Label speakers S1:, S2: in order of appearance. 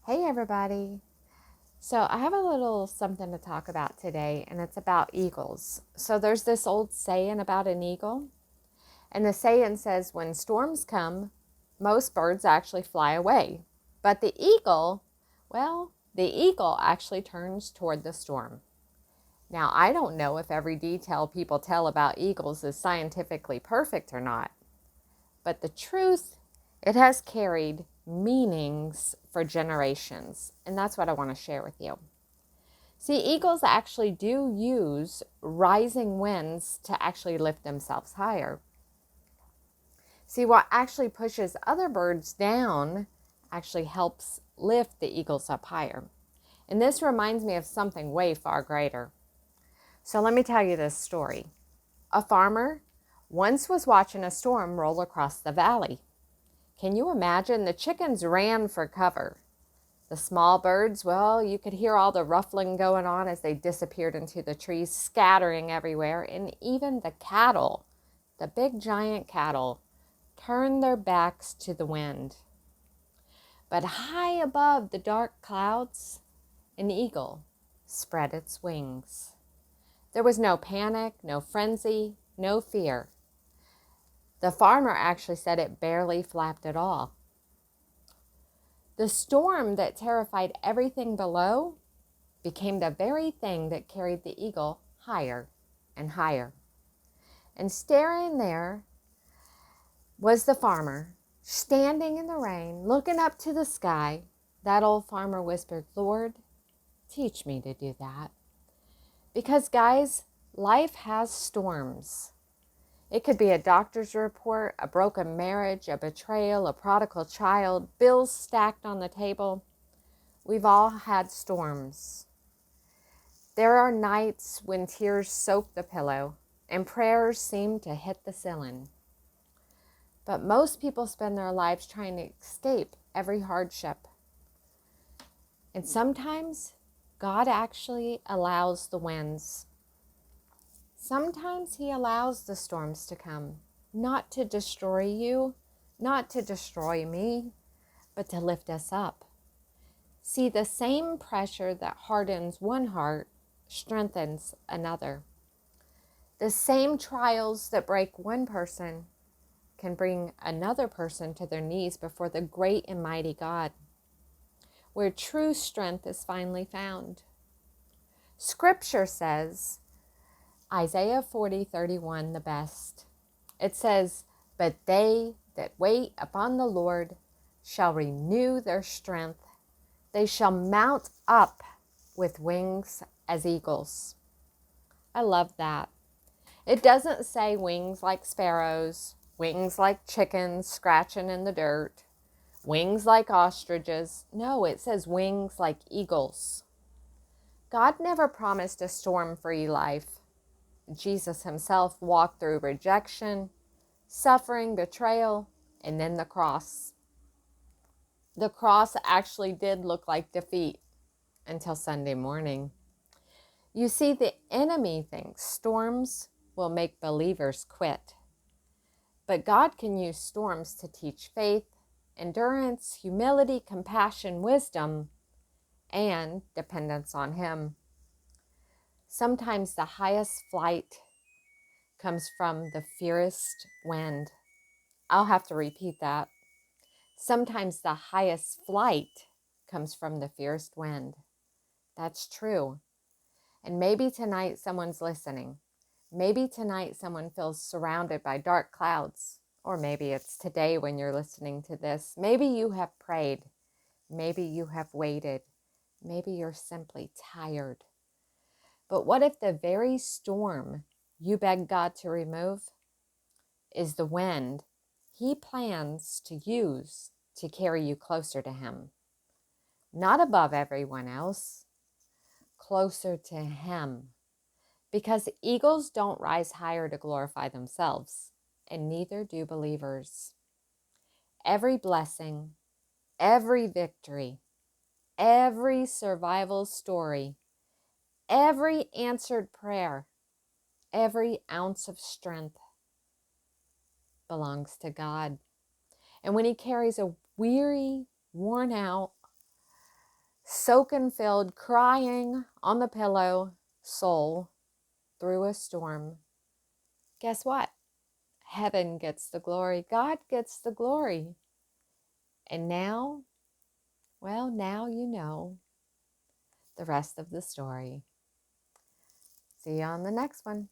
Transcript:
S1: Hey everybody. So I have a little something to talk about today, and it's about eagles. So there's this old saying about an eagle, and the saying says when storms come, most birds actually fly away. But the eagle actually turns toward the storm. Now, I don't know if every detail people tell about eagles is scientifically perfect or not, but the truth, it has carried meanings for generations. And that's what I want to share with you. See, eagles actually do use rising winds to actually lift themselves higher. See, what actually pushes other birds down actually helps lift the eagles up higher. And this reminds me of something way far greater. So let me tell you this story. A farmer once was watching a storm roll across the valley. Can you imagine? The chickens ran for cover. The small birds, well, you could hear all the ruffling going on as they disappeared into the trees, scattering everywhere. And even the cattle, the big giant cattle, turned their backs to the wind. But high above the dark clouds, an eagle spread its wings. There was no panic, no frenzy, no fear. The farmer actually said it barely flapped at all. The storm that terrified everything below became the very thing that carried the eagle higher and higher. And staring there was the farmer, standing in the rain, looking up to the sky. That old farmer whispered, "Lord, teach me to do that." Because, guys, life has storms. It could be a doctor's report, a broken marriage, a betrayal, a prodigal child, bills stacked on the table. We've all had storms. There are nights when tears soak the pillow and prayers seem to hit the ceiling. But most people spend their lives trying to escape every hardship. And sometimes God actually allows the winds. Sometimes He allows the storms to come, not to destroy you, not to destroy me, but to lift us up. See, the same pressure that hardens one heart strengthens another. The same trials that break one person can bring another person to their knees before the great and mighty God, where true strength is finally found. Scripture says, Isaiah 40:31, the best. It says, "But they that wait upon the Lord shall renew their strength. They shall mount up with wings as eagles." I love that. It doesn't say wings like sparrows, wings like chickens scratching in the dirt, wings like ostriches. No, it says wings like eagles. God never promised a storm-free life. Jesus Himself walked through rejection, suffering, betrayal, and then the cross. The cross actually did look like defeat until Sunday morning. You see, the enemy thinks storms will make believers quit. But God can use storms to teach faith, endurance, humility, compassion, wisdom, and dependence on Him. Sometimes the highest flight comes from the fiercest wind. I'll have to repeat that. Sometimes the highest flight comes from the fiercest wind. That's true. And maybe tonight someone's listening. Maybe tonight someone feels surrounded by dark clouds. Or maybe it's today when you're listening to this. Maybe you have prayed. Maybe you have waited. Maybe you're simply tired. But what if the very storm you beg God to remove is the wind He plans to use to carry you closer to Him? Not above everyone else, closer to Him. Because eagles don't rise higher to glorify themselves, and neither do believers. Every blessing, every victory, every survival story, every answered prayer, every ounce of strength belongs to God. And when He carries a weary, worn out, soaking filled, crying on the pillow, soul through a storm. Guess what? Heaven gets the glory. God gets the glory. And now, well, now you know the rest of the story. See you on the next one.